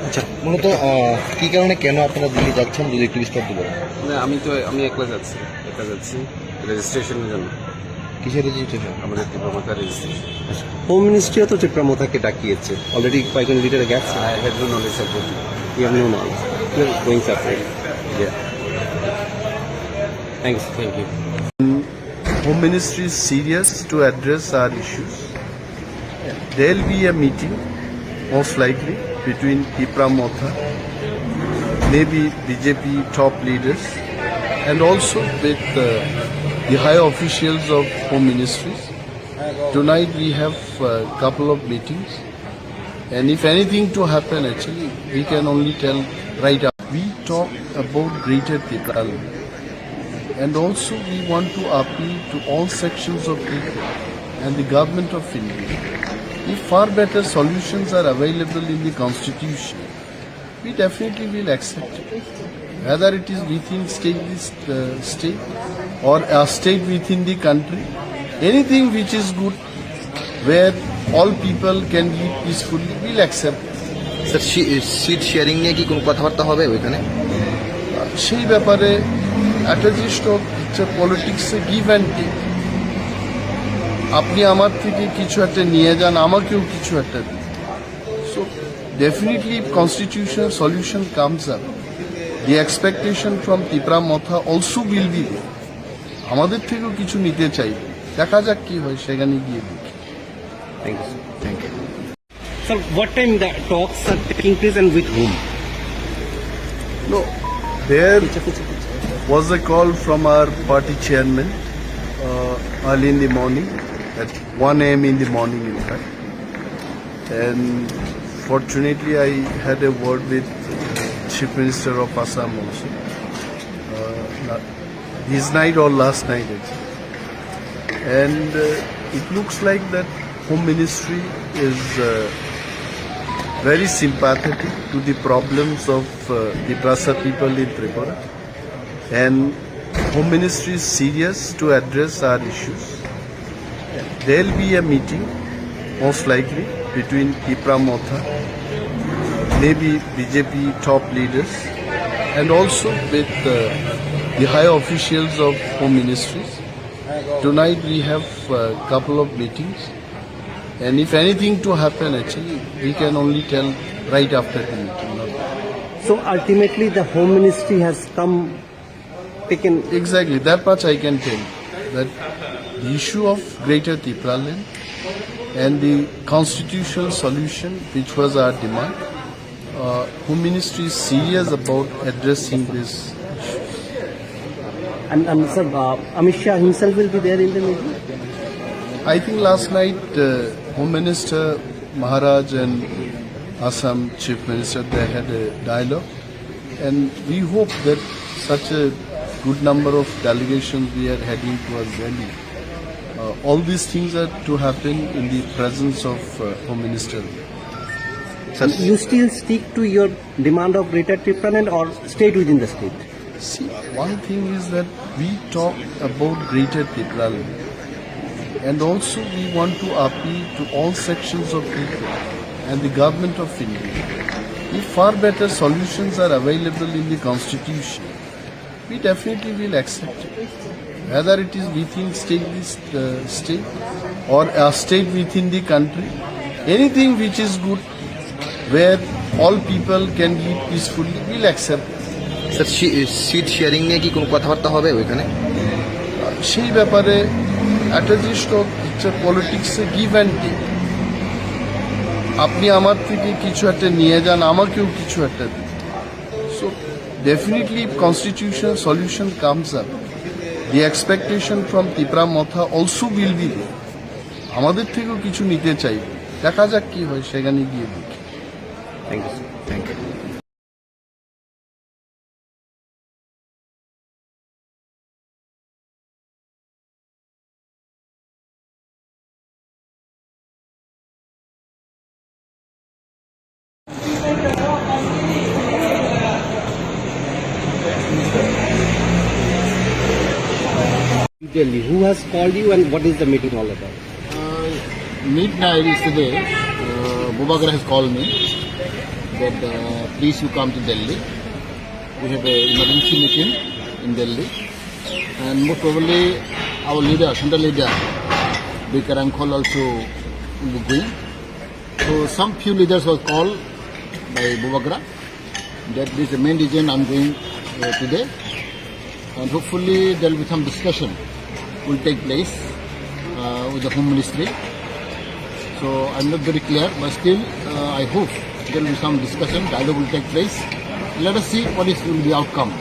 আচ্ছা, মূলত কি কারণে কেন আপনারা দিল্লি যাচ্ছেন যদি একটু বিস্তারিত বলেন। আমি একলা যাচ্ছি রেজিস্ট্রেশনের জন্য। কিসের রেজিস্ট্রেশন? আমাদের ত্রিপুরা মোথা রেজিস্ট্রেশন। হোম মিনিস্ট্রিও তো ত্রিপুরা মোথাকে ডাকিয়েছে, অলরেডি কয়েকজন লিডারে গেছে। I had no knowledge about it. You have no knowledge. You are going separate. Yeah. Thanks. Thank you. Home Ministry is serious to address our issues. There will be a meeting, most likely, between Tipra Motha, maybe BJP top leaders, and also with the high officials of Home Ministries. Tonight we have a couple of meetings, and if anything to happen, actually, we can only tell right up. We talk about Greater Tipra. And also we want to appeal to all sections of people and the government of India. If far better solutions are available in the constitution, we definitely will accept it. Whether it is within state or a state within the country, anything which is good, where all people can live peacefully, we'll accept it. Sir, seat sharing নিয়ে কি কোনো কথাবার্তা হবে ওইখানে? সেই ব্যাপারে একটা জিনিস তো হচ্ছে পলিটিক্সে গিভ অ্যান্ড টেক। আপনি আমার থেকে কিছু একটা নিয়ে যান, আমাকেও কিছু একটা দিন। So definitely constitutional solution comes up, the expectation from Tripura Motha also will be there. আমাদের থেকেও কিছু নিতে চাইবে, দেখা যাক কি হয়, সেখানে গিয়ে দেখি। Thank you. Thank you. Sir, what time the talks are taking place and with whom? No, there was a call from our party chairman early in the morning, at 1 a.m. in the morning in fact. And fortunately I had a word with Chief Minister of Assam also. This night or last night actually. And it looks like that Home Ministry is very sympathetic to the problems of the Prasa people in Tripura. And Home Ministry is serious to address our issues. There will be a meeting, most likely, between Tipra Motha, maybe BJP top leaders, and also with the high officials of Home Ministries. Tonight we have a couple of meetings, and if anything to happen, actually, we can only tell right after the meeting. So ultimately the Home Ministry has taken. Exactly, that much I can tell, that the issue of Greater Tipra land and the constitutional solution, which was our demand, Home Ministry is serious about addressing this issue. And sir, Amit Shah himself will be there in the meeting? I think last night Home Minister Maharaj and Assam Chief Minister, they had a dialogue, and we hope that such a good number of delegations we are heading towards Delhi. All these things are to happen in the presence of Home Minister. Sir, you still stick to your demand of Greater Tipra land or stayed within the state? See, one thing is that we talk about Greater Tipra land, and also we want to appeal to all sections of people and the government of India. If far better solutions are available in the constitution, we definitely will accept it. Whether it is within state or a state within the country, anything which is good, where all people can live peacefully, we'll accept it. Sir, seat sharing নিয়ে কি কোনো কথাবার্তা হবে ওইখানে? সেই ব্যাপারে একটা জিনিস তো হচ্ছে পলিটিক্সে গিভ অ্যান্ড টেক। আপনি আমার থেকে কিছু একটা নিয়ে যান, আমাকেও কিছু একটা দিন। So definitely constitutional solution comes up, the expectation from Tripura Motha also will be there. আমাদের থেকেও কিছু নিতে চাইবে, দেখা যাক কি হয়, সেখানে গিয়ে দেখি। Thank you. Thank you. Delhi. Who has called you and what is the meeting all about? midnight yesterday, Bubagra has called me that please you come to Delhi. We have an emergency meeting in Delhi, and most probably our leader, central leader, Bikaram Khol also will be going. So some few leaders were called by Bubagra. That is the main reason I'm going today, and hopefully there will be some discussion will take place with the Home Ministry. So I'm not very clear, but still I hope there will be some discussion, dialogue will take place. Let us see what will be the outcome.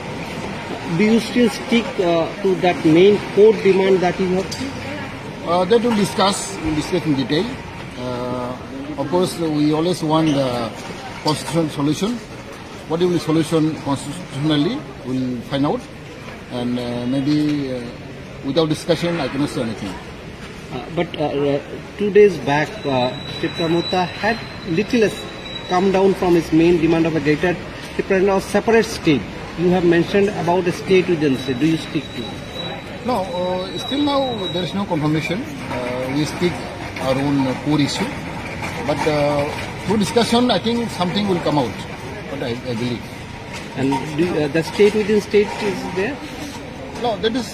Do you still stick to that main core demand that you have? That we'll discuss in detail. Of course, we always want the constitutional solution. What will be the solution constitutionally, we'll find out. And maybe without discussion, I cannot say anything. But 2 days back, Tipra had little come down from his main demand of a greater Tipra now separate state. You have mentioned about a state within state. Do you stick to? No, still now there is no confirmation. We speak our own core issue. But through discussion, I think something will come out. But I believe. And the state within state is there? No, that is,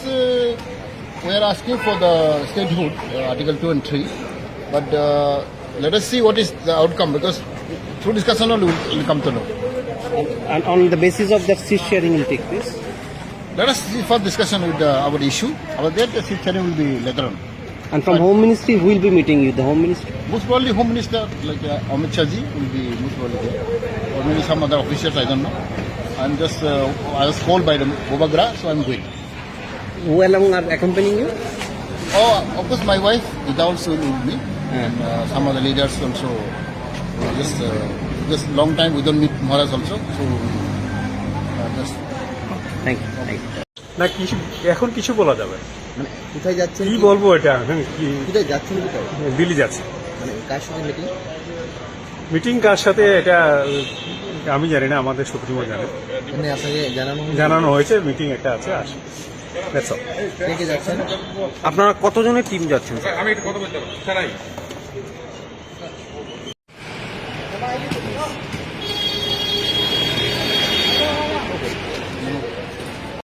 we are asking for the statehood, Article 2 and 3. But let us see what is the outcome, because through discussion only we will come to know. And on the basis of that, seat sharing will take place? Let us see for discussion with our issue. Our that the seat sharing will be later on. And from Home Ministry, who will be meeting you? The Home Ministry? Most probably Home Minister like Amit Shah ji will be most probably there. Or maybe some other officials, I don't know. I'm just, I was called by the Bubagra, so I'm going. Who along are accompanying you? Oh, of course, my wife is also with me, and some other leaders also. Just long time we don't meet Maharaj also, so just. Thank you. Thank you. না কিছু এখন কিছু বলা যাবে না। মানে কোথায় যাচ্ছেন? কি বলবো এটা কি কোথায় যাচ্ছেন? কোথায়? দিল্লি যাচ্ছে। মানে কার সাথে মিটিং? মিটিং কার সাথে এটা আমি জানি না, আমাদের সুপ্রিমো জানে। মানে আপনাকে জানানো হয়েছে মিটিং একটা আছে, আসে। That's all. কে কে যাচ্ছেন? আপনারা কতজনের টিম যাচ্ছেন?